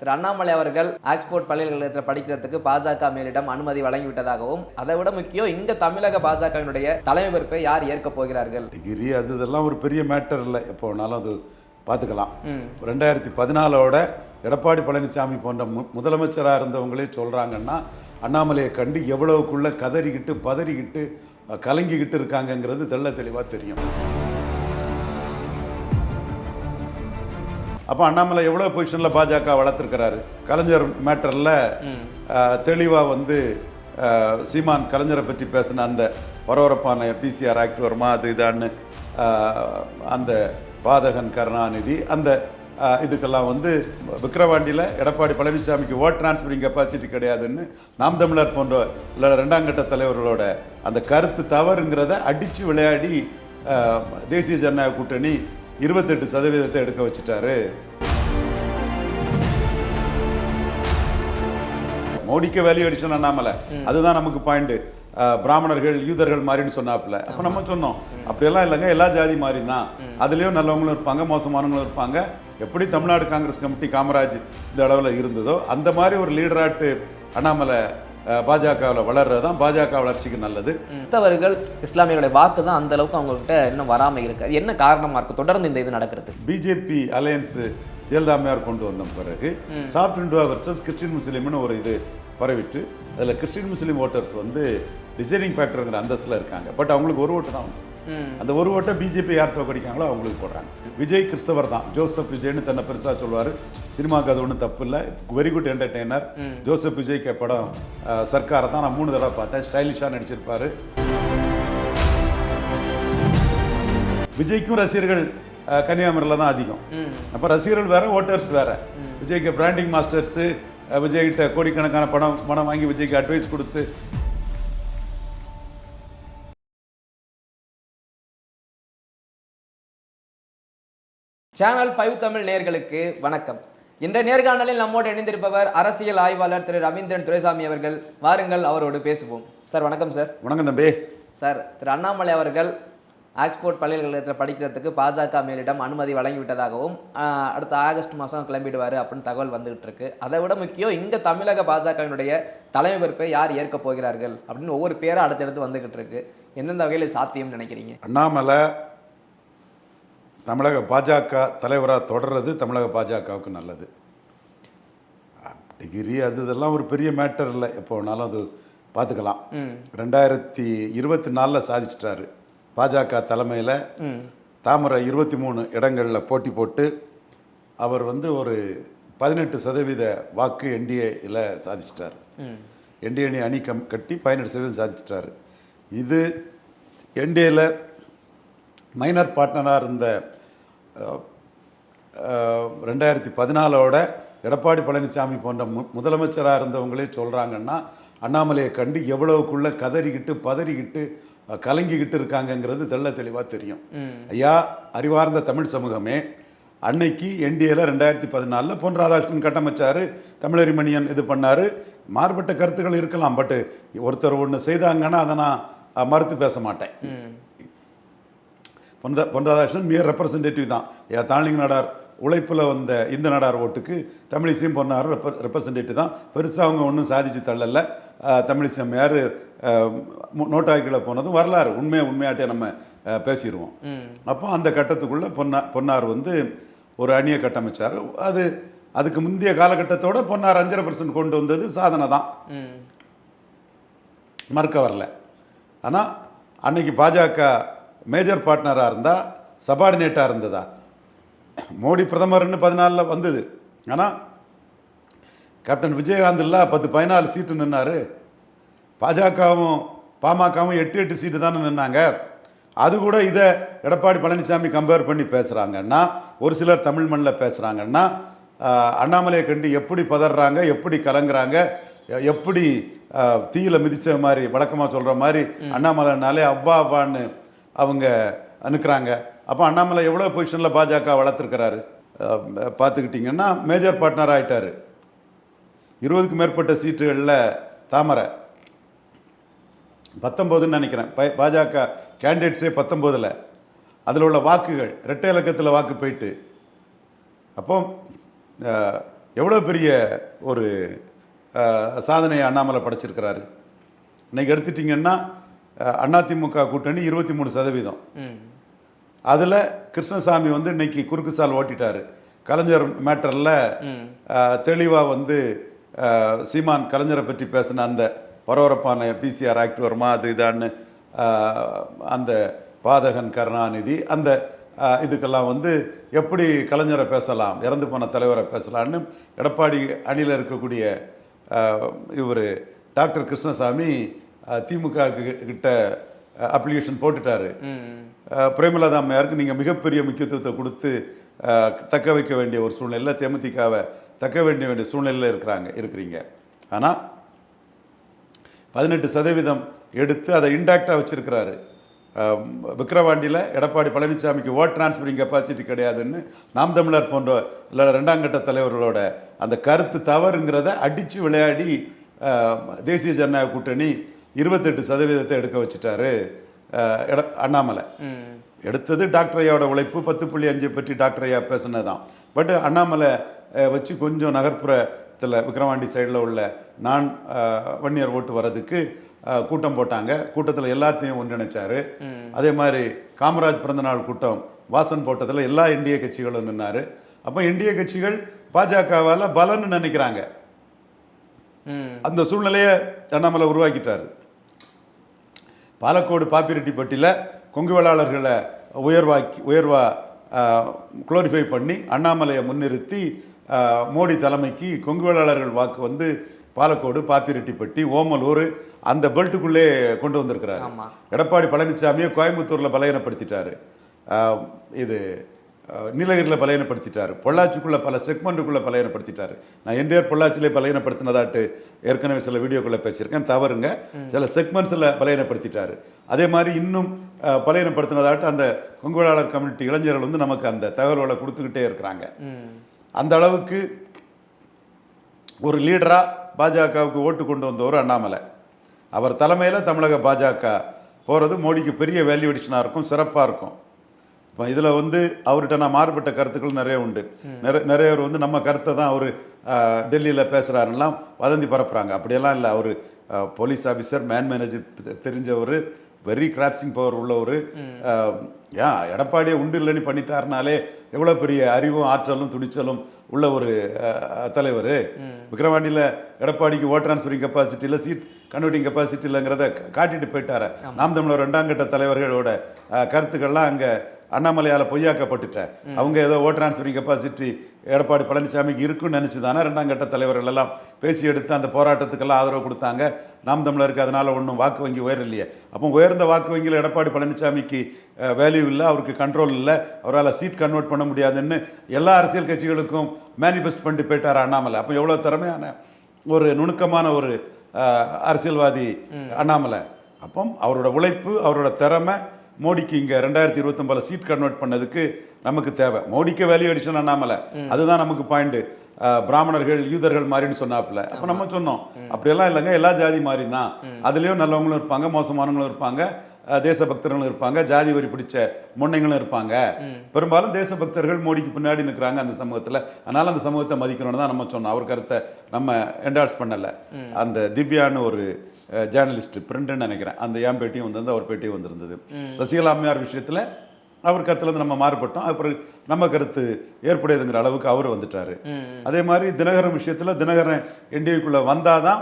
திரு அண்ணாமலை அவர்கள் ஆக்ஸ்போர்ட் பல்கலைக்கழகத்தில் படிக்கிறதுக்கு பாஜக மேலிடம் அனுமதி வழங்கிவிட்டதாகவும், அதை விட முக்கியம் இங்க தமிழக பாஜகவினுடைய தலைமை பொறுப்பை யார் ஏற்கப் போகிறார்கள்? டிகிரி இதெல்லாம் ஒரு பெரிய மேட்டர் இல்லை, எப்போ வேணாலும் அது பார்த்துக்கலாம். 2014 எடப்பாடி பழனிசாமி போன்ற முதலமைச்சராக இருந்தவங்களே சொல்கிறாங்கன்னா, அண்ணாமலையை கண்டு எவ்வளவுக்குள்ள கதறிக்கிட்டு பதறிக்கிட்டு கலங்கிக்கிட்டு இருக்காங்கங்கிறது தெள்ள தெளிவாக தெரியும். அப்போ அண்ணாமலை எவ்வளோ பொசிஷனில் பாஜக வளர்த்துருக்கிறாரு. கலைஞர் மேட்டரில் தெளிவாக சீமான் கலைஞரை பற்றி பேசின அந்த பரபரப்பான பிசிஆர் ஆக்ட் வருமா அது இதான்னு அந்த பாதகன் கருணாநிதி அந்த இதுக்கெல்லாம் விக்கிரவாண்டியில் எடப்பாடி பழனிசாமிக்கு ஓட் டிரான்ஸ்ஃபரிங் கெப்பாசிட்டி கிடையாதுன்னு நாம் தமிழர் போன்ற ரெண்டாம் கட்ட தலைவர்களோட அந்த கருத்து தவறுங்கிறத அடித்து விளையாடி தேசிய ஜனநாயக கூட்டணி 28% எடுக்க வச்சுட்டாரு. மோடிக்கு வேல்யூ அடிஷன் அண்ணாமலை, அதுதான் நமக்கு பாயிண்ட். பிராமணர்கள் யூதர்கள் மாறின்னு சொன்னாப்புல. அப்போ நம்ம சொன்னோம் அப்படியெல்லாம் இல்லைங்க, எல்லா ஜாதி மாறி தான், அதுலேயும் நல்லவங்களும் இருப்பாங்க மோசமானவங்களும் இருப்பாங்க. எப்படி தமிழ்நாடு காங்கிரஸ் கமிட்டி காமராஜ் இந்த அளவில் இருந்ததோ அந்த மாதிரி ஒரு லீடராட்டு அண்ணாமலை பாஜகவில் வளர்றது தான் பாஜக வளர்ச்சிக்கு நல்லது. மற்றவர்கள் இஸ்லாமியர்களுடைய வாக்கு தான் அந்த அளவுக்கு அவங்ககிட்ட இன்னும் வராமல் இருக்கு. என்ன காரணமாக இருக்குது தொடர்ந்து இந்த இது நடக்கிறது? பிஜேபி அலையன்ஸ் ஜெயலலிதாமையார் கொண்டு வந்த பிறகு சாஃப்ட் இந்துவா வர்சஸ் கிறிஸ்டின் முஸ்லீம்னு ஒரு இது பரவிட்டு, அதில் கிறிஸ்டின் முஸ்லீம் ஓட்டர்ஸ் டிசைடிங் ஃபேக்டருங்கிற அந்தஸ்தில் இருக்காங்க. பட் அவங்களுக்கு ஒரு ஓட்டு தான். அந்த ஒரு ஓட்டை பிஜேபி யார் தோக்கடிக்காங்களோ அவங்களுக்கு போடுறாங்க. விஜய் கிறிஸ்தவர் தான், ஜோசப் விஜய்னு தன்னை பெருசாக சொல்லுவார். சினிமாவுக்கு அது ஒன்றும் தப்பு இல்லை, வெரி குட் என்டர்டெய்னர். ஜோசப் விஜய்க்கு படம் சர்க்காரை தான் நான் 3 தடவை பார்த்தேன், ஸ்டைலிஷாக நடிச்சிருப்பார். விஜய்க்கும் ரசிகர்கள் கன்னியாகுமரியில் தான் அதிகம். அப்போ ரசிகர்கள் வேற, ஓட்டர்ஸ் வேற. விஜய்க்கு பிராண்டிங் மாஸ்டர்ஸு விஜய்கிட்ட கோடிக்கணக்கான பணம் வாங்கி விஜய்க்கு அட்வைஸ் கொடுத்து சேனல் 5 தமிழ் நேயர்களுக்கு வணக்கம். இன்றைய நேர்காணலில் நம்மோடு இணைந்திருப்பவர் அரசியல் ஆய்வாளர் திரு ரவீந்திரன் துரைசாமி அவர்கள். வாருங்கள், அவரோடு பேசுவோம். சார் வணக்கம். சார் வணக்கம் தம்பி. சார், திரு அண்ணாமலை அவர்கள் ஆக்ஸ்போர்ட் பல்கலைக்கழகத்தில் படிக்கிறதுக்கு பாஜக மேலிடம் அனுமதி வழங்கிவிட்டதாகவும், அடுத்த ஆகஸ்ட் மாதம் கிளம்பிடுவார் அப்படின்னு தகவல் வந்துகிட்டு இருக்கு. அதை விட முக்கியம் இங்கே தமிழக பாஜகவினுடைய தலைமை பொறுப்பை யார் ஏற்க போகிறார்கள் அப்படின்னு ஒவ்வொரு பேரும் அடுத்தடுத்து வந்துகிட்டு இருக்கு. எந்தெந்த வகையில் சாத்தியம்னு நினைக்கிறீங்க? அண்ணாமலை தமிழக பாஜக தலைவராக தொடர்றது தமிழக பாஜகவுக்கு நல்லது. டிகிரி இதெல்லாம் ஒரு பெரிய மேட்டர் இல்லை, எப்போ வேணாலும் அது பார்த்துக்கலாம். 2024 சாதிச்சிட்டாரு. பாஜக தலைமையில் தாமரை 23 இடங்களில் போட்டி போட்டு அவர் ஒரு 18% வாக்கு என்டிஏயில் சாதிச்சிட்டார். என்டிஏ அணி கட்டி 18% சாதிச்சிட்டார். இது என்டிஏயில் மைனர் பார்ட்னராக இருந்த 2014 எடப்பாடி பழனிசாமி போன்ற முதலமைச்சராக இருந்தவங்களே சொல்கிறாங்கன்னா, அண்ணாமலையை கண்டு எவ்வளவுக்குள்ள கதறிக்கிட்டு பதறிக்கிட்டு கலங்கிக்கிட்டு இருக்காங்கங்கிறது தெள்ள தெளிவாக தெரியும். ஐயா, அறிவார்ந்த தமிழ் சமூகமே, அன்னைக்கு என்டிஏல 2014 பொன் ராதாகிருஷ்ணன் கட்டமைச்சார், தமிழறிமணியன் இது பண்ணார். மாறுபட்ட கருத்துக்கள் இருக்கலாம், பட் ஒருத்தர் ஒன்று செய்தாங்கன்னா அதை நான் மறுத்து பேச மாட்டேன். பொன் ராதாகிருஷ்ணன் மிக ரெப்ரசன்டேட்டிவ் தான். தாளிங்க நாடார் உழைப்பில் வந்த இந்த நாடார் ஓட்டுக்கு தமிழிசையும் பொன்னாரும் ரெப்ரசன்டேட்டிவ் தான். பெருசாக அவங்க ஒன்றும் சாதிச்சு தள்ளல. தமிழிசை யார் நோட்டாக்கில் போனதும் வரலாறு, உண்மையாட்டே நம்ம பேசிடுவோம். அப்போ அந்த கட்டத்துக்குள்ளே பொன்னார் ஒரு அணியை கட்டமைச்சார். அதுக்கு முந்தைய காலகட்டத்தோட பொன்னார் 5% கொண்டு வந்தது சாதனை தான், மறுக்க வரல. ஆனால் அன்னைக்கு பாஜக மேஜர் பார்ட்னராக இருந்தால் சபார்டினேட்டாக இருந்ததா? மோடி பிரதமர்னு 14 வந்தது. ஆனால் கேப்டன் விஜயகாந்த் இல்லை 10-14 சீட்டு நின்னார். பாஜகவும் பாமகவும் 8 சீட்டு தானே நின்னாங்க. அது கூட இதை எடப்பாடி பழனிசாமி கம்பேர் பண்ணி பேசுகிறாங்கன்னா, ஒரு சிலர் தமிழ் மண்ணில் பேசுகிறாங்கன்னா, அண்ணாமலையை கண்டு எப்படி பதறாங்க, எப்படி கலங்குறாங்க, எப்படி தீயில மிதித்த மாதிரி வழக்கமாக சொல்கிற மாதிரி அண்ணாமலைனாலே அவ்வான்னு அவங்க அனுக்கிறாங்க. அப்போ அண்ணாமலை எவ்வளோ பொசிஷனில் பாஜக வளர்த்துருக்கிறாரு பார்த்துக்கிட்டிங்கன்னா, மேஜர் பார்ட்னர் ஆகிட்டார். 20க்கும் மேற்பட்ட சீட்டுகளில் தாமரை 19ன்னு நினைக்கிறேன். பாஜக கேண்டிடேட்ஸே 19. அதில் உள்ள வாக்குகள் இரட்டை இலக்கத்தில் வாக்கு போயிட்டு, அப்போ எவ்வளோ பெரிய ஒரு சாதனையை அண்ணாமலை படைச்சிருக்கிறாரு. இன்னைக்கு எடுத்துட்டிங்கன்னா அதிமுக கூட்டணி 23%. அதில் கிருஷ்ணசாமி வந்து இன்னைக்கு குறுக்கு சால் ஓட்டிட்டாரு. கலைஞர் மேட்டரில் தெளிவாக வந்து சீமான் கலைஞரை பற்றி பேசின அந்த பரபரப்பான பிசிஆர் ஆக்ட் வருமா அது இதான்னு அந்த பாதகன் கருணாநிதி அந்த இதுக்கெல்லாம் வந்து எப்படி கலைஞரை பேசலாம், இறந்து போன தலைவரை பேசலான்னு எடப்பாடி அணியில் இருக்கக்கூடிய இவர் டாக்டர் கிருஷ்ணசாமி திமுக கிட்ட அப்ளிகேஷன் போட்டுட்டாரு. பிரேமலதா அம்மையாருக்கு நீங்கள் மிகப்பெரிய முக்கியத்துவத்தை கொடுத்து தக்க வைக்க வேண்டிய ஒரு சூழ்நிலை, தேமுதிகவை தக்க வேண்டிய சூழ்நிலையில் இருக்கிறீங்க. ஆனால் 18% எடுத்து அதை இன்டாக்டாக வச்சிருக்கிறாரு. விக்கிரவாண்டியில் எடப்பாடி பழனிசாமிக்கு ஓட் டிரான்ஸ்ஃபரிங் கெப்பாசிட்டி கிடையாதுன்னு நாம் தமிழர் போன்ற இல்லை 2ஆம் கட்ட தலைவர்களோட அந்த கருத்து தவறுங்கிறத அடித்து விளையாடி தேசிய ஜனநாயக கூட்டணி 28% எடுக்க வச்சுட்டாரு அண்ணாமலை. எடுத்தது டாக்டர் ஐயாவோட உழைப்பு 10.5 பற்றி டாக்டர் ஐயா பேசினதான். பட் அண்ணாமலை வச்சு கொஞ்சம் நகர்ப்புறத்தில் விக்கிரவாண்டி சைடில் உள்ள நான் வன்னியர் ஓட்டு வர்றதுக்கு கூட்டம் போட்டாங்க. கூட்டத்தில் எல்லாத்தையும் ஒன்றிணைச்சார். அதே மாதிரி காமராஜ் பிறந்தநாள் கூட்டம் வாசன் போட்டதில் எல்லா இந்திய கட்சிகளும் நின்னார். அப்போ இந்திய கட்சிகள் பாஜகவால் பலன்னு நினைக்கிறாங்க. அந்த சூழ்நிலையை அண்ணாமலை உருவாக்கிட்டார். பாலக்கோடு பாப்பிரெட்டிப்பட்டியில் கொங்கு வேளாளர்களை உயர்வா குளோரிஃபை பண்ணி அண்ணாமலையை முன்னிறுத்தி மோடி தலைமைக்கு கொங்கு வேளாளர்கள் வாக்கு வந்து பாலக்கோடு பாப்பிரெட்டிப்பட்டி ஓமலூர் அந்த பெல்ட்டுக்குள்ளே கொண்டு வந்திருக்கிறார். எடப்பாடி பழனிசாமியை கோயம்புத்தூரில் பலகீனப்படுத்திட்டாரு, இது நீலகிரியில் பலகீனப்படுத்திட்டார், பொள்ளாச்சிக்குள்ளே பல செக்மெண்ட்டுக்குள்ளே பலகீனப்படுத்திட்டார். நான் என்டிஆர் பொள்ளாச்சியிலே பலகீனப்படுத்தினதாட்டு ஏற்கனவே சில வீடியோக்குள்ளே பேசியிருக்கேன், தவறுங்க. சில செக்மெண்ட்ஸில் பலகீனப்படுத்திட்டார். அதே மாதிரி இன்னும் பலகீனப்படுத்தினதாட்டு அந்த கொங்கு வேளாளர் கம்யூனிட்டி இளைஞர்கள் வந்து நமக்கு அந்த தகவல்களை கொடுத்துக்கிட்டே இருக்கிறாங்க. அந்த அளவுக்கு ஒரு லீடராக பாஜகவுக்கு ஓட்டு கொண்டு வந்தவர் அண்ணாமலை. அவர் தலைமையில் தமிழக பாஜக போகிறது மோடிக்கு பெரிய வேல்யூ அடிஷனாக இருக்கும், சிறப்பாக இருக்கும். இப்போ இதில் வந்து அவர்கிட்ட நான் மாறுபட்ட கருத்துக்கள் நிறைய உண்டு. நிறைய பேர் வந்து நம்ம கருத்தை தான் அவர் டெல்லியில் பேசுகிறாருலாம் வதந்தி பரப்புகிறாங்க. அப்படியெல்லாம் இல்லை. அவர் போலீஸ் ஆஃபீஸர், மேன் மேனேஜர் தெரிஞ்சவர், வெரி கிராப்சிங் பவர் உள்ளவர். எடப்பாடியை உண்டு இல்லைன்னு பண்ணிட்டாருனாலே எவ்வளோ பெரிய அறிவும் ஆற்றலும் துணிச்சலும் உள்ள ஒரு தலைவர். விக்கிரவாண்டியில் எடப்பாடிக்கு ஓட் டிரான்ஸ்ஃபரிங் கெப்பாசிட்டி இல்லை, சீட் கன்வெர்ட்டிங் கெப்பாசிட்டி இல்லைங்கிறத காட்டிட்டு போயிட்டார. நாம் தமிழர் 2ஆம் கட்ட தலைவர்களோட கருத்துக்கள்லாம் அங்கே அண்ணாமலையால் பொய்யாக்கப்பட்டுட்ட. அவங்க ஏதோ ஓட் டிரான்ஸ்ஃபரிங் கெப்பாசிட்டி எடப்பாடி பழனிசாமிக்கு இருக்குன்னு நினச்சி தானே 2ஆம் கட்ட தலைவர்கள் எல்லாம் பேசி எடுத்து அந்த போராட்டத்துக்கெல்லாம் ஆதரவு கொடுத்தாங்க. நாம் தமிழருக்கு அதனால் ஒன்றும் வாக்கு வங்கி உயரலையே. அப்போ உயர்ந்த வாக்கு வங்கியில் எடப்பாடி பழனிசாமிக்கு வேல்யூ இல்லை, அவருக்கு கண்ட்ரோல் இல்லை, அவரால் சீட் கன்வெர்ட் பண்ண முடியாதுன்னு எல்லா அரசியல் கட்சிகளுக்கும் மேனிஃபெஸ்ட் பண்ணிட்டு போயிட்டார் அண்ணாமலை. அப்போ எவ்வளோ திறமையான ஒரு நுணுக்கமான ஒரு அரசியல்வாதி அண்ணாமலை. அப்போ அவரோட உழைப்பு, அவரோட திறமை மோடிக்கு இங்கே 2029 சீட் கன்வெர்ட் பண்ணதுக்கு நமக்கு தேவை. மோடிக்கு வேல்யூ அடிஷன் அண்ணாமலை, அதுதான் நமக்கு பாயிண்ட். பிராமணர்கள் யூதர்கள் மாதிரின்னு சொன்னாப்புல. அப்போ நம்ம சொன்னோம் அப்படியெல்லாம் இல்லைங்க, எல்லா ஜாதி மாதிரி தான். அதுலேயும் நல்லவங்களும் இருப்பாங்க, மோசமானவங்களும் இருப்பாங்க, தேசபக்தர்களும் இருப்பாங்க, ஜாதி வரி பிடிச்ச முன்னைங்களும் இருப்பாங்க. பெரும்பாலும் தேசபக்தர்கள் மோடிக்கு பின்னாடி நிற்கிறாங்க அந்த சமூகத்தில். அதனால் அந்த சமூகத்தை மதிக்கணும்னு தான் நம்ம சொன்னோம். அவர் கருத்தை நம்ம என்டார்ஸ் பண்ணலை. அந்த திவ்யான்னு ஒரு ஜேர்னலிஸ்ட் பிரிண்ட்னு நினைக்கிறேன், அந்த என் பேட்டியும் வந்திருந்து அவர் பேட்டியும் வந்திருந்தது. சசிகலா அம்மையார் விஷயத்தில் அவர் கருத்துலேருந்து நம்ம மாறுபட்டோம். அப்புறம் நம்ம கருத்து ஏற்புடையதுங்கிற அளவுக்கு அவர் வந்துட்டார். அதே மாதிரி தினகரன் விஷயத்தில் தினகரன் என்டிஏக்குள்ளே வந்தால் தான்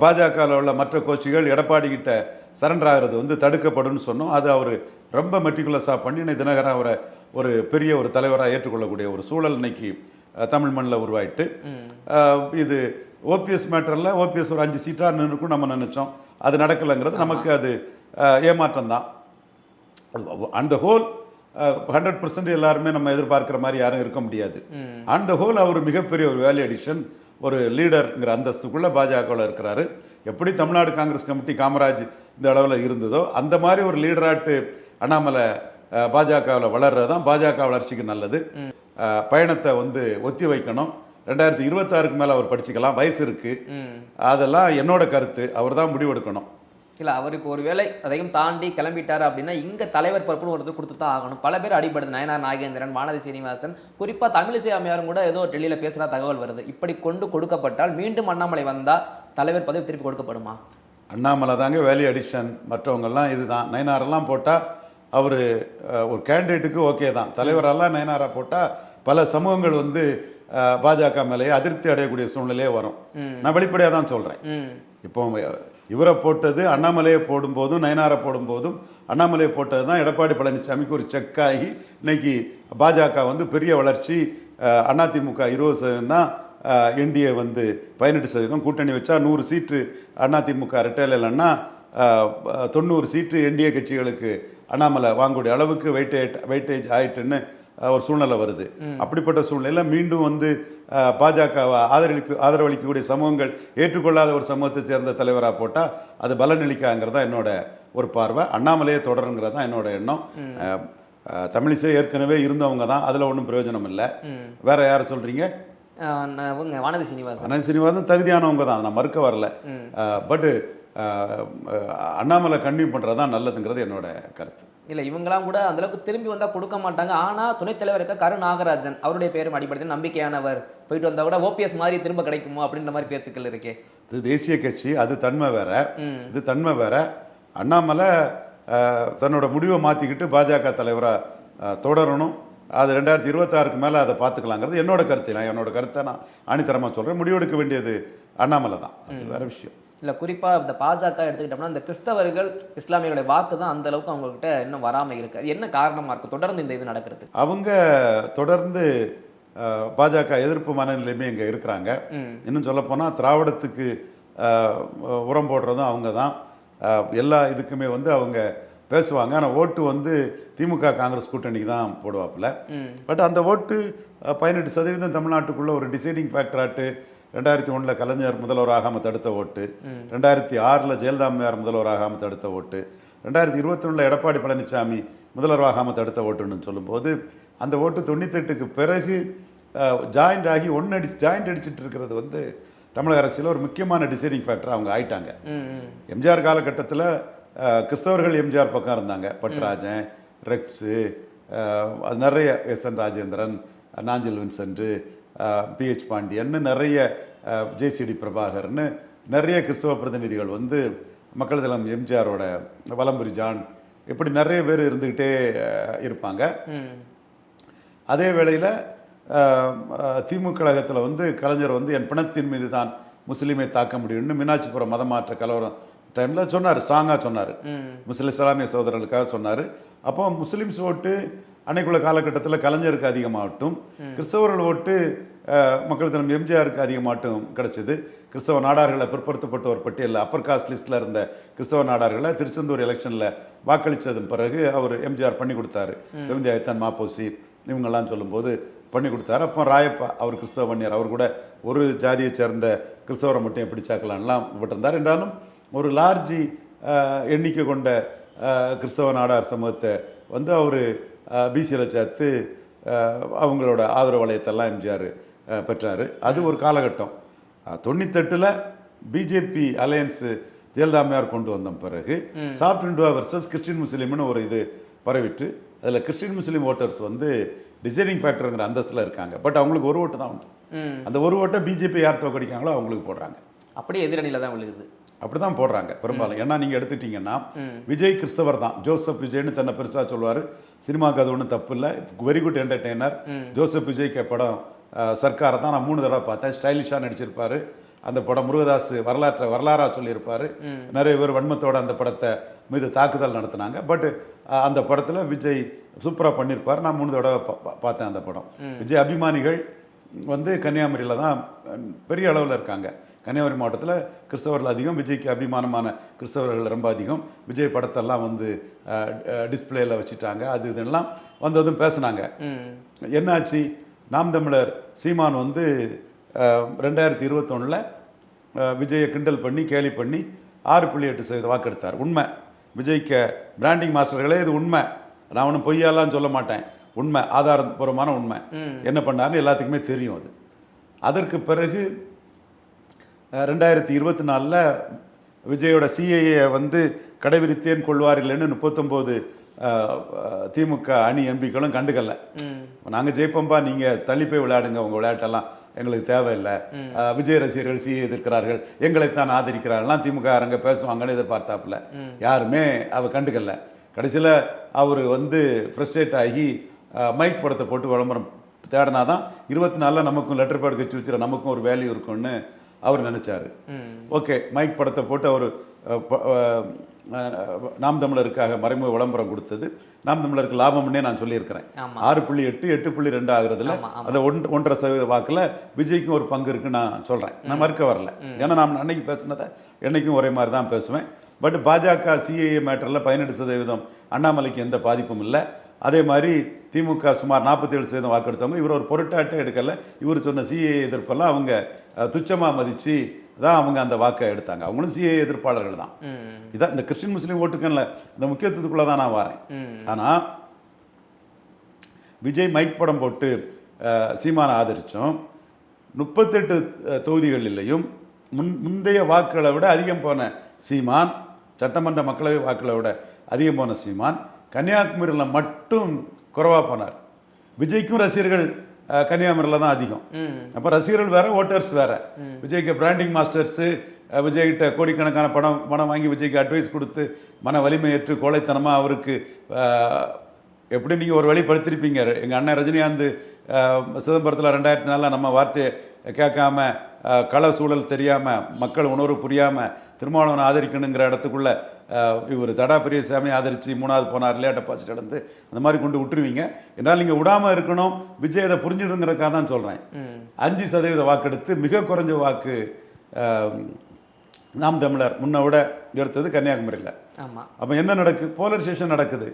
பாஜகவில் உள்ள மற்ற கோஷ்டிகள் எடப்பாடி கிட்ட சரண்டர் ஆகிறது வந்து தடுக்கப்படும் சொன்னோம். அது அவர் ரொம்ப மெட்டிகுலஸாக பண்ணி இன்னைக்கு தினகரன் அவரை ஒரு பெரிய ஒரு தலைவராக ஏற்றுக்கொள்ளக்கூடிய ஒரு சூழல் இன்னைக்கு தமிழ் மண்ணில் உருவாயிட்டு. இது ஓபிஎஸ் மேட்டரில் ஓபிஎஸ் ஒரு 5 சீட்டாக நின்றுக்கும் நம்ம நினச்சோம். அது நடக்கலைங்கிறது நமக்கு அது ஏமாற்றம் தான். அந்த ஹோல் 100% எல்லாருமே நம்ம எதிர்பார்க்குற மாதிரி யாரும் இருக்க முடியாது. அந்த ஹோல் அவர் மிகப்பெரிய ஒரு வேல்யூ அடிஷன், ஒரு லீடருங்கிற அந்தஸ்துக்குள்ளே பாஜகவில் இருக்கிறாரு. எப்படி தமிழ்நாடு காங்கிரஸ் கமிட்டி காமராஜ் இந்த அளவில் இருந்ததோ அந்த மாதிரி ஒரு லீடராட்டு அண்ணாமலை பாஜகவில் வளர்றது தான் பாஜக வளர்ச்சிக்கு நல்லது. பயணத்தை வந்து ஒத்தி வைக்கணும். 2026க்கு மேலே அவர் படிச்சுக்கலாம், வயசு இருக்குது. அதெல்லாம் என்னோட கருத்து. அவர் தான் முடிவெடுக்கணும். இல்லை அவர் இப்போ ஒரு வேளை அதையும் தாண்டி கிளம்பிட்டார் அப்படின்னா இங்கே தலைவர் பொறுப்புன்னு ஒருத்தர் கொடுத்து தான் ஆகணும். பல பேர் அடிபடுது. நயனார் நாகேந்திரன், வானதி சீனிவாசன், குறிப்பாக தமிழிசை அம்மையாரும் கூட ஏதோ டெல்லியில் பேசுகிற தகவல் வருது. இப்படி கொடுக்கப்பட்டால் மீண்டும் அண்ணாமலை வந்தால் தலைவர் பதவி திருப்பி கொடுக்கப்படுமா? அண்ணாமலை தாங்க வேல்யூ அடிஷன், மற்றவங்கெல்லாம் இதுதான். நயனாரெல்லாம் போட்டால் அவர் ஒரு கேண்டிடேட்டுக்கு ஓகே தான். தலைவரெல்லாம் நயனாரா போட்டால் பல சமூகங்கள் வந்து பாஜக மேலேயே அதிருப்தி அடையக்கூடிய சூழ்நிலையே வரும். நான் வெளிப்படையாக தான் சொல்கிறேன். இப்போ இவரை போட்டது அண்ணாமலையை போடும்போதும் நயனாரை போடும்போதும் அண்ணாமலையை போட்டது தான் எடப்பாடி பழனிசாமிக்கு ஒரு செக்காகி இன்னைக்கு பாஜக வந்து பெரிய வளர்ச்சி. அதிமுக 20% தான், என்டிஏ வந்து 18%. கூட்டணி வச்சா 100 சீட்டு அதிமுக ரிட்டைல் இல்லைன்னா 90 சீட்டு என்டிஏ கட்சிகளுக்கு அண்ணாமலை வாங்கக்கூடிய அளவுக்கு வெயிட்டேஜ் ஆயிட்டுன்னு ஒரு சூழ்நிலை வருது. அப்படிப்பட்ட சூழ்நிலையில் மீண்டும் வந்து பாஜக ஆதரவளிக்கக்கூடிய சமூகங்கள் ஏற்றுக்கொள்ளாத ஒரு சமூகத்தை சேர்ந்த தலைவராக போட்டால் அது பலனளிக்காங்கிறதா என்னோட ஒரு பார்வை. அண்ணாமலையே தொடருங்கிறதா என்னோட எண்ணம். தமிழிசை ஏற்கனவே இருந்தவங்க தான், அதில் ஒன்றும் பிரயோஜனம் இல்லை. வேற யாரை சொல்கிறீங்க? வானதி சீனிவாசன். வானதி சீனிவாசன் தகுதியானவங்க தான், நான் மறுக்க வரல. பட்டு அண்ணாமலை கன்வியூ பண்ணுறது தான் நல்லதுங்கிறது என்னோட கருத்து. இல்லை, இவங்களாம் கூட அந்தளவுக்கு திரும்பி வந்தால் கொடுக்க மாட்டாங்க. ஆனால் துணைத் தலைவர் இருக்க கரு நாகராஜன், அவருடைய பேரும் அடிப்படையில் நம்பிக்கையானவர், போயிட்டு வந்தால் கூட ஓபிஎஸ் மாதிரி திரும்ப கிடைக்குமோ அப்படின்ற மாதிரி பேச்சுக்கள் இருக்கே. இது தேசிய கட்சி, அது தன்மை வேற, இது தன்மை வேற. அண்ணாமலை தன்னோட முடிவை மாற்றிக்கிட்டு பாஜக தலைவராக தொடரணும். அது 2026க்கு மேலே அதை பார்த்துக்கலாங்கிறது என்னோட கருத்து. நான் என்னோட கருத்தை நான் ஆணித்தரமாக சொல்கிறேன். முடிவெடுக்க வேண்டியது அண்ணாமலை தான், அது வேற விஷயம். இல்லை, குறிப்பாக இந்த பாஜக எடுத்துக்கிட்டோம்னா இந்த கிறிஸ்தவர்கள் இஸ்லாமியர்களுடைய வாக்கு தான் அந்த அளவுக்கு அவங்கக்கிட்ட இன்னும் வராமல் இருக்குது. அது என்ன காரணமாக இருக்குது தொடர்ந்து இந்த இது நடக்கிறது? அவங்க தொடர்ந்து பாஜக எதிர்ப்பு மனநிலையுமே இங்கே இருக்கிறாங்க. இன்னும் சொல்லப்போனால் திராவிடத்துக்கு உரம் போடுறதும் அவங்க தான். எல்லா இதுக்குமே வந்து அவங்க பேசுவாங்க. ஆனால் ஓட்டு வந்து திமுக காங்கிரஸ் கூட்டணிக்கு தான் போடுவாப்புல. பட் அந்த ஓட்டு 18% தமிழ்நாட்டுக்குள்ளே ஒரு டிசைடிங் ஃபேக்டராட்டு 2001 கலைஞர் முதல்வராகாமல் தடுத்த ஓட்டு, 2006 ஜெயலலிதா அம்மையார் முதல்வராகாமல் தடுத்த ஓட்டு, 2021 எடப்பாடி பழனிசாமி முதல்வராகாமல் தடுத்த ஓட்டுன்னு சொல்லும்போது அந்த ஓட்டு 98க்கு பிறகு ஜாயிண்ட் ஆகி ஜாயிண்ட் அடிச்சுட்டு இருக்கிறது வந்து தமிழக அரசியல் ஒரு முக்கியமான டிசைடிங் ஃபேக்டர் அவங்க ஆயிட்டாங்க. எம்ஜிஆர் காலகட்டத்தில் கிறிஸ்தவர்கள் எம்ஜிஆர் பக்கம் இருந்தாங்க. பட்ராஜன், ரெக்ஸு, அது நிறைய S N Rajendran, Nanjil Vincent, P H பாண்டியன்னு நிறைய, ஜேசிடி பிரபாகர்னு நிறைய கிறிஸ்தவ பிரதிநிதிகள் வந்து மக்கள் தளம் எம்ஜிஆரோட, வலம்புரி ஜான், இப்படி நிறைய பேர் இருந்துக்கிட்டே இருப்பாங்க. அதே வேளையில் திமுக கழகத்தில் வந்து கலைஞர் வந்து என் பிணத்தின் மீது தான் முஸ்லீமை தாக்க முடியும்னு மீனாட்சிபுரம் மதமாற்ற கலவரம் டைமில் சொன்னார், ஸ்ட்ராங்காக சொன்னார். முஸ்லிம் இஸ்லாமிய சகோதரர்களுக்காக சொன்னார். அப்போ முஸ்லீம்ஸ் ஓட்டு அன்னைக்குள்ள காலகட்டத்தில் கலைஞருக்கு அதிகமாகட்டும், கிறிஸ்தவர்கள் ஓட்டு மக்கள் தினம் எம்ஜிஆருக்கு அதிகமாகட்டும் கிடச்சிது. கிறிஸ்தவ நாடார்களை பிற்படுத்தப்பட்ட ஒரு பட்டியலில் அப்பர் காஸ்ட் லிஸ்ட்டில் இருந்த கிறிஸ்தவ நாடார்களை திருச்செந்தூர் எலெக்ஷனில் வாக்களித்ததன் பிறகு அவர் எம்ஜிஆர் பண்ணி கொடுத்தாரு. செவந்தி ஆயத்தன், மாப்போசி இவங்கெல்லாம் சொல்லும்போது பண்ணி கொடுத்தாரு. அப்போ ராயப்பா, அவர் கிறிஸ்தவ வன்னியர், அவர் கூட ஒரு ஜாதியை சேர்ந்த கிறிஸ்தவரை மட்டும் எப்படி சாக்கலாம்லாம் விட்டிருந்தார். என்றாலும் ஒரு லார்ஜி எண்ணிக்கை கொண்ட கிறிஸ்தவ நாடார் சமூகத்தை வந்து அவர் பிசியில் சேர்த்து அவங்களோட ஆதரவு வளையத்தெல்லாம் எம்ஜிஆர் பெற்றார். அது ஒரு காலகட்டம். 98 பிஜேபி அலையன்ஸு ஜெயலலிதா அம்மையார் கொண்டு வந்த பிறகு சாஃப்ட் இந்துவா வர்சஸ் கிறிஸ்டின் முஸ்லீம்னு ஒரு இது பரவிட்டு, அதில் கிறிஸ்டின் முஸ்லீம் ஓட்டர்ஸ் வந்து டிசைடிங் ஃபேக்டருங்கிற அந்தஸ்தில் இருக்காங்க. பட் அவங்களுக்கு ஒரு ஓட்டு தான் உண்டு. அந்த ஒரு ஓட்டை பிஜேபி யார் தோக்கடிக்காங்களோ அவங்களுக்கு போடுறாங்க. அப்படியே எதிரணியில் தான் விழுகுது. அப்படி தான் போடுறாங்க பெரும்பாலும். ஏன்னா நீங்கள் எடுத்துக்கிட்டிங்கன்னா விஜய் கிறிஸ்தவர் தான். ஜோசப் விஜய்னு தன்னை பெருசாக சொல்லுவார். சினிமாவுக்கு அது ஒன்றும் தப்பு இல்லை, வெரி குட் என்டர்டெய்னர். ஜோசப் விஜய்க்கு படம் சர்க்காரை தான் நான் 3 தடவை பார்த்தேன். ஸ்டைலிஷாக நடிச்சிருப்பார். அந்த படம் முருகதாஸ் வரலாறாக சொல்லியிருப்பார். நிறைய பேர் வன்மத்தோட அந்த படத்தை மீது தாக்குதல் நடத்தினாங்க. பட் அந்த படத்தில் விஜய் சூப்பராக பண்ணியிருப்பார். நான் 3 தடவை பார்த்தேன் அந்த படம். விஜய் அபிமானிகள் வந்து கன்னியாகுமரியில் தான் பெரிய அளவில் இருக்காங்க. கன்னியாகுமரி மாவட்டத்தில் கிறிஸ்தவர்கள் அதிகம், விஜய்க்கு அபிமானமான கிறிஸ்தவர்கள் ரொம்ப அதிகம். விஜய் படத்தெல்லாம் வந்து டிஸ்பிளேயில் வச்சுட்டாங்க. அது இதெல்லாம் வந்ததும் பேசுனாங்க. என்னாச்சு, நாம் தமிழர் சீமான் வந்து 2021 விஜயை கிண்டல் பண்ணி கேலி பண்ணி 6.8% வாக்கெடுத்தார். உண்மை. விஜய்க்கு பிராண்டிங் மாஸ்டர்களே இது உண்மை, நான் ஒன்றும் பொய்யாலாம் சொல்ல மாட்டேன், உண்மை, ஆதாரபூர்வமான உண்மை. என்ன பண்ணாருன்னு எல்லாத்துக்குமே தெரியும். அது அதற்கு பிறகு 2024 விஜயோட சிஏஏ வந்து கடைபிடித்தேன் கொள்வார் இல்லைன்னு 39 திமுக அணி எம்பிக்களும் கண்டுக்கல. நாங்கள் ஜெயிப்போம்பா, நீங்கள் தள்ளி போய் விளையாடுங்க, உங்கள் விளையாட்டெல்லாம் எங்களுக்கு தேவையில்லை, விஜய் ரசிகர்கள் சிஏ எதிர்க்கிறார்கள், எங்களைத்தான் ஆதரிக்கிறார்கள்லாம் திமுக அரங்க பேசுவாங்கன்னு எதிர்பார்த்தாப்புல. யாருமே அவர் கண்டுக்கல. கடைசியில் அவர் வந்து ஃப்ரஸ்ட்ரேட் ஆகி மைக் படத்தை போட்டு விளம்பரம் தேடினாதான் 24 நமக்கும் லெட்டர் பேட் கட்சி வச்சுற நமக்கும் ஒரு வேல்யூ இருக்கும்னு அவர் நினைச்சாரு. ஓகே, மைக் படத்தை போட்டு அவர் நாம் தமிழருக்காக மறைமுக விளம்பரம் கொடுத்தது நாம் தமிழருக்கு லாபம்னே நான் சொல்லியிருக்கிறேன். 6.8 8.2 ஆகுறதுல அதை 1.5% வாக்கில் விஜய்க்கும் ஒரு பங்கு இருக்குன்னு நான் சொல்கிறேன். நான் மறுக்க வரல, ஏன்னா நான் அன்னைக்கு பேசினதை என்னைக்கும் ஒரே மாதிரி தான் பேசுவேன். பட் பாஜக சிஏஏ மேட்டரில் 18% அண்ணாமலைக்கு எந்த பாதிப்பும் இல்லை. அதே மாதிரி திமுக சுமார் 47% வாக்கெடுத்தவங்க இவர் ஒரு பொருட்டாட்டே எடுக்கலை. இவர் சொன்ன சிஏஏ எதிர்ப்பெல்லாம் அவங்க துச்சமாக மதித்து தான் அவங்க அந்த வாக்கை எடுத்தாங்க. அவங்களும் சிஏஏ எதிர்ப்பாளர்கள் தான். இதான் இந்த கிறிஸ்டின் முஸ்லீம் ஓட்டுக்கன்ல இந்த முக்கியத்துவத்துக்குள்ளே தான் நான் வரேன். ஆனால் விஜய் மைக் படம் போட்டு சீமானை ஆதரித்தோம். 38 தொகுதிகளிலையும் முந்தைய வாக்குகளை விட அதிகம் போன சீமான், சட்டமன்ற மக்களவை வாக்குகளை விட அதிகம் போன சீமான் கன்னியாகுமரியில் மட்டும் குறைவாக போனார். விஜய்க்கும் ரசிகர்கள் கன்னியாகுமரியில் தான் அதிகம். அப்போ ரசிகர்கள் வேற, ஓட்டர்ஸ் வேற. விஜய்க்கு பிராண்டிங் மாஸ்டர்ஸு விஜய்கிட்ட கோடிக்கணக்கான பணம் வாங்கி விஜய்க்கு அட்வைஸ் கொடுத்து மன வலிமை ஏற்று கோழைத்தனமாக அவருக்கு எப்படி நீங்கள் ஒரு வழிப்படுத்திருப்பீங்க. எங்கள் அண்ணன் ரஜினிகாந்த் சிதம்பரத்தில் 2004 நம்ம வார்த்தையை கேட்காம, கள சூழல் தெரியாமல், மக்கள் உணர்வு புரியாமல் திருமாவளவனை ஆதரிக்கணுங்கிற இடத்துக்குள்ள இவர் தடா பெரியசாமி ஆதரித்து 3வது போனார் இல்லையா, டெபாசிட் எடுத்து அந்த மாதிரி கொண்டு விட்டுருவீங்க. என்றால் நீங்கள் விடாமல் இருக்கணும், விஜய் அதை புரிஞ்சிடுங்கிறக்காக தான் சொல்கிறேன். 5% வாக்கெடுத்து மிக குறைஞ்ச வாக்கு நாம் தமிழர் முன்ன விட எடுத்தது கன்னியாகுமரியில். அப்போ என்ன நடக்குது? போலரைசேஷன் நடக்குது.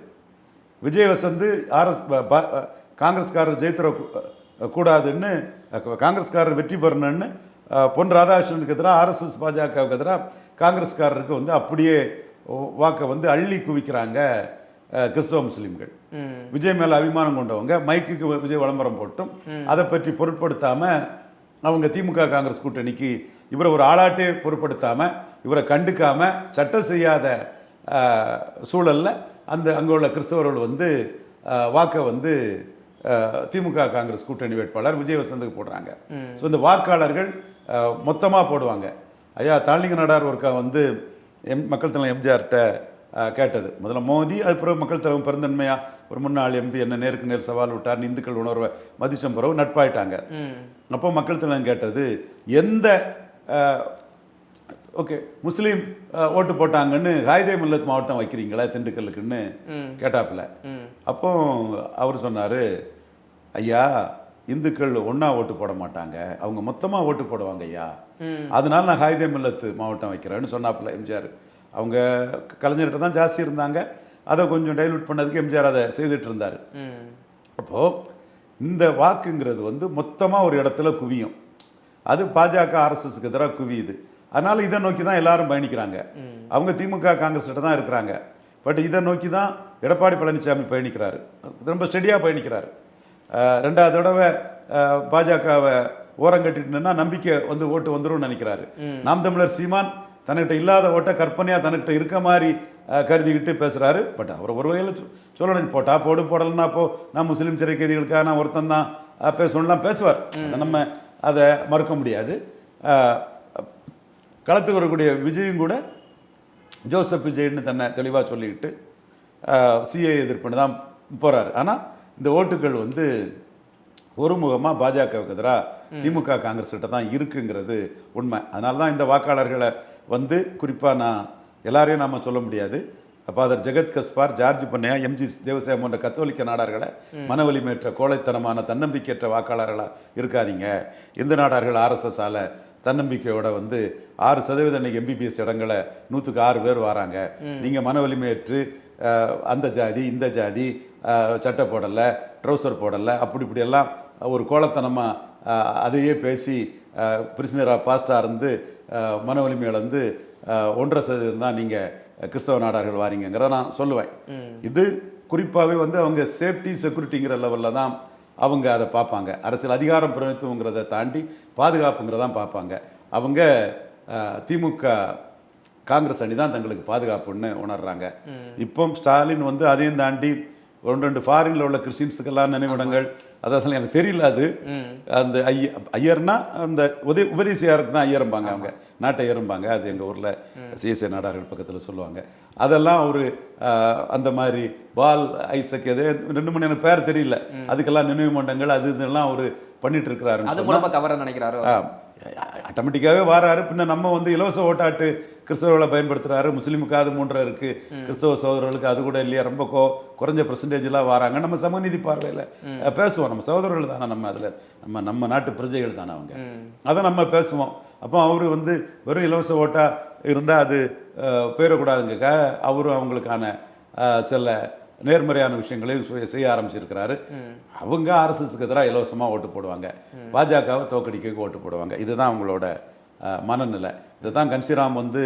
விஜய் வசந்து காங்கிரஸ்காரர் ஜெயித்தர கூடாதுன்னு, காங்கிரஸ்காரர் வெற்றி பெறணுன்னு பொன் ராதாகிருஷ்ணனுக்கு எதிராக ஆர்எஸ்எஸ் பாஜகவுக்கு எதிராக காங்கிரஸ்காரருக்கு வந்து அப்படியே வாக்கை வந்து அள்ளி குவிக்கிறாங்க கிறிஸ்தவ முஸ்லீம்கள். விஜய் மேலே அபிமானம் கொண்டவங்க மைக்குக்கு விஜய் விளம்பரம் போட்டும் அதை பற்றி பொருட்படுத்தாமல் அவங்க திமுக காங்கிரஸ் கூட்டணிக்கு இவரை ஒரு ஆளாட்டே பொருட்படுத்தாமல், இவரை கண்டுக்காமல், சட்டம் செய்யாத சூழலில் அங்கே உள்ள கிறிஸ்தவர்கள் வந்து வாக்கை வந்து திமுக காங்கிரஸ் கூட்டணி வேட்பாளர் விஜய் வசந்துக்கு போடுறாங்க. ஸோ இந்த வாக்காளர்கள் மொத்தமாக போடுவாங்க. ஐயா தாளிங்க நடார் ஒருக்கா வந்து மக்கள் தலைவர் எம்ஜிஆர்கிட்ட கேட்டது, முதல்ல மோடி, அது பிறகு மக்கள் தலைவர் பெருந்தன்மையாக ஒரு முன்னாள் எம்பி என்ன நேருக்கு நேர் சவால் விட்டார், இந்துக்கள் உணர்வை மதிச்சம் பிறகு நட்பாயிட்டாங்க. அப்போ மக்கள் தலைவர் கேட்டது, எந்த ஓகே முஸ்லீம் ஓட்டு போட்டாங்கன்னு ஹாய்தே மில்லத் மாவட்டம் வைக்கிறீங்களா திண்டுக்கல்லுக்குன்னு கேட்டாப்புல. அப்போ அவர் சொன்னார், ஐயா இந்துக்கள் ஒன்றா ஓட்டு போட மாட்டாங்க, அவங்க மொத்தமாக ஓட்டு போடுவாங்க ஐயா, அதனால நான் ஹாய்தே மில்லத் மாவட்டம் வைக்கிறேன்னு சொன்னாப்புல எம்ஜிஆர். அவங்க கலைஞர்கிட்ட தான் ஜாஸ்தி இருந்தாங்க, அதை கொஞ்சம் டைல்யூட் பண்ணதுக்கு எம்ஜிஆர் அதை செய்துட்டு இருந்தார். அப்போது இந்த வாக்குங்கிறது வந்து மொத்தமாக ஒரு இடத்துல குவியும். அது பாஜக ஆர்எஸ்எஸ்க்கு எதிராக குவியுது. அதனால் இதை நோக்கி தான் எல்லாரும் பயணிக்கிறாங்க. அவங்க திமுக காங்கிரஸ் கிட்ட தான் இருக்கிறாங்க. பட் இதை நோக்கி தான் எடப்பாடி பழனிசாமி பயணிக்கிறாரு, ரொம்ப ஸ்டெடியாக பயணிக்கிறாரு. 2வது தடவை பாஜகவை ஓரங்கட்டிட்டுனா நம்பிக்கை வந்து ஓட்டு வந்துடும் நினைக்கிறாரு. நாம் தமிழர் சீமான் தன்னிட்ட இல்லாத ஓட்டை கற்பனையாக தன்னிட்ட இருக்க மாதிரி கருதிக்கிட்டு பேசுகிறாரு. பட் அவர் ஒரு வகையில் சொல்லணும், போட்டா போடு, போடலைன்னா போ, நான் முஸ்லீம் சிறை கைதிகளுக்காக நான் ஒருத்தன் தான் பேசணும்லாம் பேசுவார். நம்ம அதை மறுக்க முடியாது. களத்துக்கு வரக்கூடிய விஜயும் கூட ஜோசப் விஜய்னு தன்னை தெளிவாக சொல்லிக்கிட்டு சிஏ எதிர்ப்புன்னு தான் போகிறாரு. ஆனால் இந்த ஓட்டுகள் வந்து ஒருமுகமாக பாஜகவுக்கு எதிராக திமுக காங்கிரஸ் கிட்ட தான் இருக்குங்கிறது உண்மை. அதனால தான் இந்த வாக்காளர்களை வந்து குறிப்பாக நான் எல்லாரையும் நாம் சொல்ல முடியாது. ஃபாதர் ஜெகத் கஸ்பார், ஜார்ஜ் பண்ணையா, எம்ஜி தேவசேகர் போன்ற கத்தோலிக்க நாடார்களை மன வலிமையற்ற கோழைத்தனமான தன்னம்பிக்கையற்ற வாக்காளர்களாக இருக்காதீங்க. இந்து நாடார்கள் ஆர்எஸ்எஸ்ஸால் தன்னம்பிக்கையோட வந்து 6% இன்னைக்கு எம்பிபிஎஸ் இடங்களை 100க்கு 6 பேர் வராங்க. நீங்கள் மன வலிமையற்று அந்த ஜாதி இந்த ஜாதி சட்டை போடலை, ட்ரௌசர் போடலை, அப்படி இப்படியெல்லாம் ஒரு கோலத்தனமாக அதையே பேசி பிரிசினராக பாஸ்டாக இருந்து மன வலிமை இழந்து 1.5% தான் நீங்கள் கிறிஸ்தவ நாடார்கள் வாரீங்கிறத நான் சொல்லுவேன். இது குறிப்பாகவே வந்து அவங்க சேஃப்டி செக்யூரிட்டிங்கிற லெவலில் தான் அவங்க அதை பார்ப்பாங்க. அரசியல் அதிகாரம் பிரதித்துவங்கிறத தாண்டி பாதுகாப்புங்கிறதான் பார்ப்பாங்க. அவங்க திமுக காங்கிரஸ் அணி தான் தங்களுக்கு பாதுகாப்புன்னு உணர்றாங்க. இப்போ ஸ்டாலின் வந்து அதையும் தாண்டி 2 ஃபாரின்ல உள்ள கிறிஸ்டின்ஸுக்கெல்லாம் நினைவிடங்கள், அதெல்லாம் எனக்கு தெரியல. அது அந்த ஐயர்னா அந்த உபதேசியாருக்கு தான் ஐயரும்பாங்க, அவங்க நாட்டை ஐயரும்பாங்க. அது எங்கள் ஊரில் சிஎஸ்ஐ நாடார்கள் பக்கத்தில் சொல்லுவாங்க. அதெல்லாம் ஒரு அந்த மாதிரி பால் ஐசக் எது 2 எனக்கு பேர் தெரியல, அதுக்கெல்லாம் நினைவு மண்டங்கள் அது இதெல்லாம் அவர் பண்ணிட்டு இருக்கிறாரு. அது மூலமா கவர நினைக்கிறாரு, ஆட்டோமேட்டிக்காகவே வாராரு. பின்ன நம்ம வந்து இலவச ஓட்டாட்டு கிறிஸ்தவர்களை பயன்படுத்துறாரு, முஸ்லீமுக்காவது 3 இருக்கு, கிறிஸ்தவ சகோதரர்களுக்கு அது கூட இல்லையா, ரொம்ப குறைஞ்ச பெர்சன்டேஜ்லாம் வராங்க. நம்ம சமநீதி பார்வையில் பேசுவோம், நம்ம சகோதரர்கள் தானே, நம்ம அதில் நம்ம நாட்டு பிரஜைகள் தானே அவங்க, அதை நம்ம பேசுவோம். அப்போ அவர் வந்து வெறும் இலவச ஓட்டா இருந்தால் அது போயிடக்கூடாதுங்க, அவரும் அவங்களுக்கான சில நேர்மறையான விஷயங்களை செய்ய ஆரம்பிச்சிருக்கிறாரு. அவங்க ஆர்எஸ்எஸ்க்கு எதிராக இலவசமாக ஓட்டு போடுவாங்க, பாஜகவை தோக்கடிக்க ஓட்டு போடுவாங்க. இதுதான் அவங்களோட மனநிலை. இதை தான் கன்சிராம் வந்து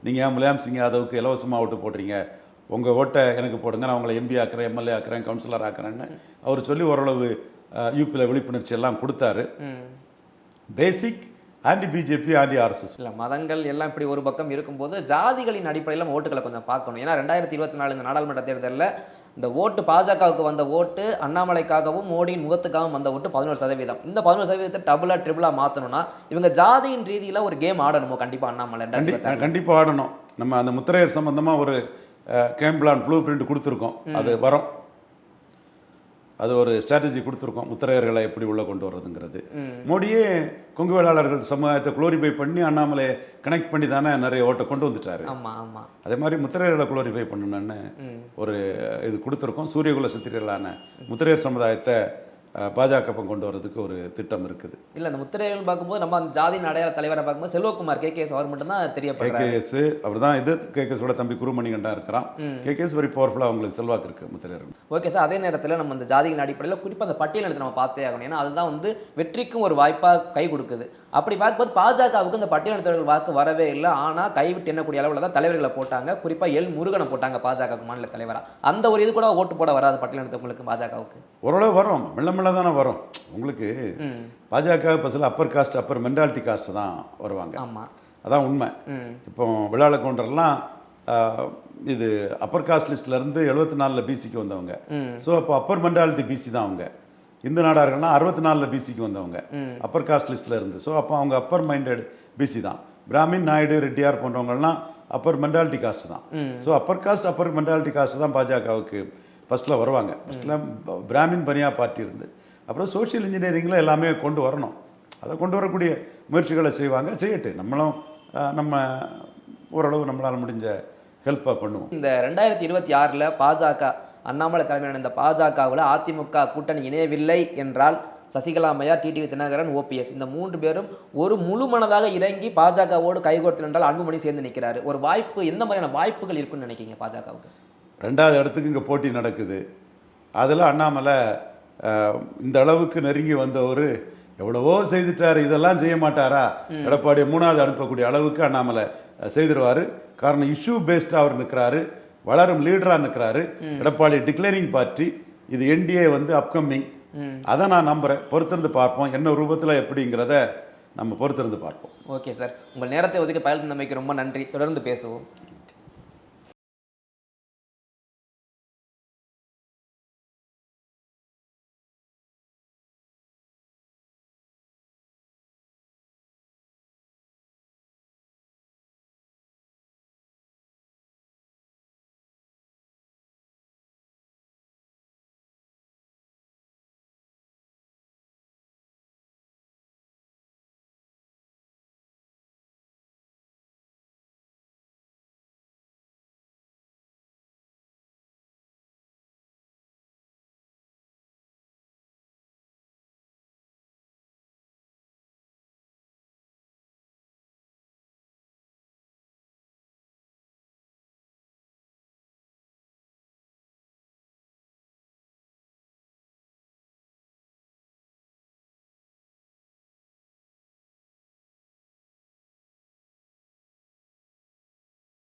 நீங்கள் ஏன் முலாயம் சிங் யாதவுக்கு இலவசமாக ஓட்டு போடுறீங்க, உங்கள் ஓட்டை எனக்கு போடுங்க, நான் உங்களை எம்பி ஆக்குறேன், எம்எல்ஏ ஆக்குறேன், கவுன்சிலர் ஆக்குறேன்னு அவர் சொல்லி ஓரளவு யூபியில் விழிப்புணர்ச்சி எல்லாம் கொடுத்தாரு. பேசிக் ஆன்டி பிஜேபி ஆன்டி ஆர்எஸ்எஸ் இல்லை, மதங்கள் எல்லாம் இப்படி ஒரு பக்கம் இருக்கும்போது ஜாதிகளின் அடிப்படையில் ஓட்டுகளை கொஞ்சம் பார்க்கணும். ஏன்னா 2024 இந்த நாடாளுமன்ற தேர்தலில் இந்த ஓட்டு பாஜகவுக்கு வந்த ஓட்டு அண்ணாமலைக்காகவும் மோடியின் முகத்துக்காகவும் வந்த ஓட்டு 11%. இந்த 11% டபுளா ட்ரிபிளா மாற்றணும்னா இவங்க ஜாதியின் ரீதியில் ஒரு கேம் ஆடணுமோ கண்டிப்பாக அண்ணாமலை? கண்டிப்பாக ஆடணும். நம்ம அந்த முத்திரையர் சம்பந்தமாக ஒரு கேம் பிளான் ப்ளூ பிரிண்ட் கொடுத்துருக்கோம், அது வரும். அது ஒரு ஸ்ட்ராட்டஜி கொடுத்துருக்கோம், முத்திரையர்களை எப்படி உள்ளே கொண்டு வர்றதுங்கிறது. மோடியே கொங்கு வேளாளர்கள் சமுதாயத்தை குளோரிஃபை பண்ணி அண்ணாமலையை கனெக்ட் பண்ணி தானே நிறைய ஓட்டை கொண்டு வந்துட்டாரு. அதே மாதிரி முத்திரையர்களை குளோரிஃபை பண்ணணுன்னு ஒரு இது கொடுத்துருக்கோம். சூரியகுல சித்திரர்களான முத்திரையர் சமுதாயத்தை பாஜக கொண்டு வரதுக்கு ஒரு திட்டம் இருக்குது. இல்லை, அந்த முத்திரைகள் பார்க்கும்போது நம்ம அந்த ஜாதியின் அடையாள தலைவரை பார்க்கும்போது செல்வகுமார் கேகேஎஸ் அவர் மட்டும் தான் தெரியப்படுறாரு. கேகேஎஸ் அவர் தான் இது, கேகேஎஸோட தம்பி குருமணிகண்டா இருக்கிறான். கேகேஎஸ் வெரி பவர்ஃபுல்லாக அவங்களுக்கு செல்வாக்கு இருக்குது முத்திரையர்கள். ஓகே சார், அதே நேரத்தில் நம்ம அந்த ஜாதியின் அடிப்படையில் குறிப்பாக அந்த பட்டியல் நம்ம பார்த்தே ஆகணும். ஏன்னா அதுதான் வந்து வெற்றிக்கும் ஒரு வாய்ப்பாக கை கொடுக்குது. அப்படி பார்க்கும்போது பாஜகவுக்கு இந்த பட்டியலினத்தவர்கள் வாக்கு வரவே இல்லை. ஆனால் கைவிட்டு எண்ணக்கூடிய அளவில் தான் தலைவர்களை போட்டாங்க. குறிப்பாக எல் முருகனை போட்டாங்க பாஜக மாநில தலைவராக. அந்த ஒரு இது கூட ஓட்டு போட வராது பட்டியலினத்தவங்களுக்கு பாஜகவுக்கு? ஓரளவு வரும், மெல்ல மெல்ல தானே வரும். உங்களுக்கு பாஜக இப்போ சில Appar caste upper mentality caste தான் வருவாங்க. ஆமாம், அதான் உண்மை. இப்போ விழால கவுண்டர்லாம் இது அப்பர் காஸ்ட் லிஸ்ட்லேருந்து 74 பிசிக்கு வந்தவங்க. ஸோ அப்போ அப்பர் மென்டாலிட்டி பிசி தான் அவங்க. இந்து நாடார்கள்லாம் 64 பிசிக்கு வந்தவங்க அப்பர் காஸ்ட் லிஸ்ட்டில் இருந்து. ஸோ அப்போ அவங்க அப்பர் மைண்டட் பிசி தான். பிராமின், நாயுடு, ரெட்டியார் போன்றவங்கலாம் அப்பர் மென்டாலிட்டி காஸ்ட் தான். So upper caste upper mentality caste தான் பாஜகவுக்கு ஃபஸ்ட்டில் வருவாங்க. ஃபஸ்ட்டில் பிராமின் பனியா பார்ட்டி இருந்து அப்புறம் சோஷியல் இன்ஜினியரிங்கில் எல்லாமே கொண்டு வரணும். அதை கொண்டு வரக்கூடிய முயற்சிகளை செய்வாங்க, செய்யட்டு. நம்மளும் நம்ம ஓரளவு நம்மளால் முடிஞ்ச ஹெல்ப்பாக பண்ணுவோம். இந்த 2026 பாஜக அண்ணாமலை தலைமையான இந்த பாஜகவில் அதிமுக கூட்டணி இணையவில்லை என்றால் சசிகலா அம்மையார், டிடிவி தினகரன், ஓபிஎஸ் இந்த 3 பேரும் ஒரு முழு மனதாக இறங்கி பாஜகவோடு கைகோர்த்தல் என்றால் அன்புமணி சேர்ந்து நிற்கிறாரு. ஒரு வாய்ப்பு, எந்த மாதிரியான வாய்ப்புகள் இருக்குன்னு நினைக்கிங்க பாஜகவுக்கு? 2வது இடத்துக்கு இங்கே போட்டி நடக்குது. அதில் அண்ணாமலை இந்த அளவுக்கு நெருங்கி வந்தவர் எவ்வளவோ செய்துட்டார், இதெல்லாம் செய்ய மாட்டாரா? எடப்பாடி 3வது அனுப்பக்கூடிய அளவுக்கு அண்ணாமலை செய்திருவார். காரணம் இஷ்யூ பேஸ்டாக அவர் நிற்கிறாரு, வளரும் லீடராக நிற்கிறாரு. எடப்பாடி டிக்ளைனிங் பார்ட்டி, இது என்டிஏ வந்து அப்கமிங். அதை நான் நம்புகிறேன். பொறுத்திருந்து பார்ப்போம், என்ன ரூபத்தில் எப்படிங்கிறத நம்ம பொறுத்திருந்து பார்ப்போம். ஓகே சார், உங்கள் நேரத்தை ஒதுக்கி பயன் தந்தமைக்கு ரொம்ப நன்றி. தொடர்ந்து பேசுவோம்.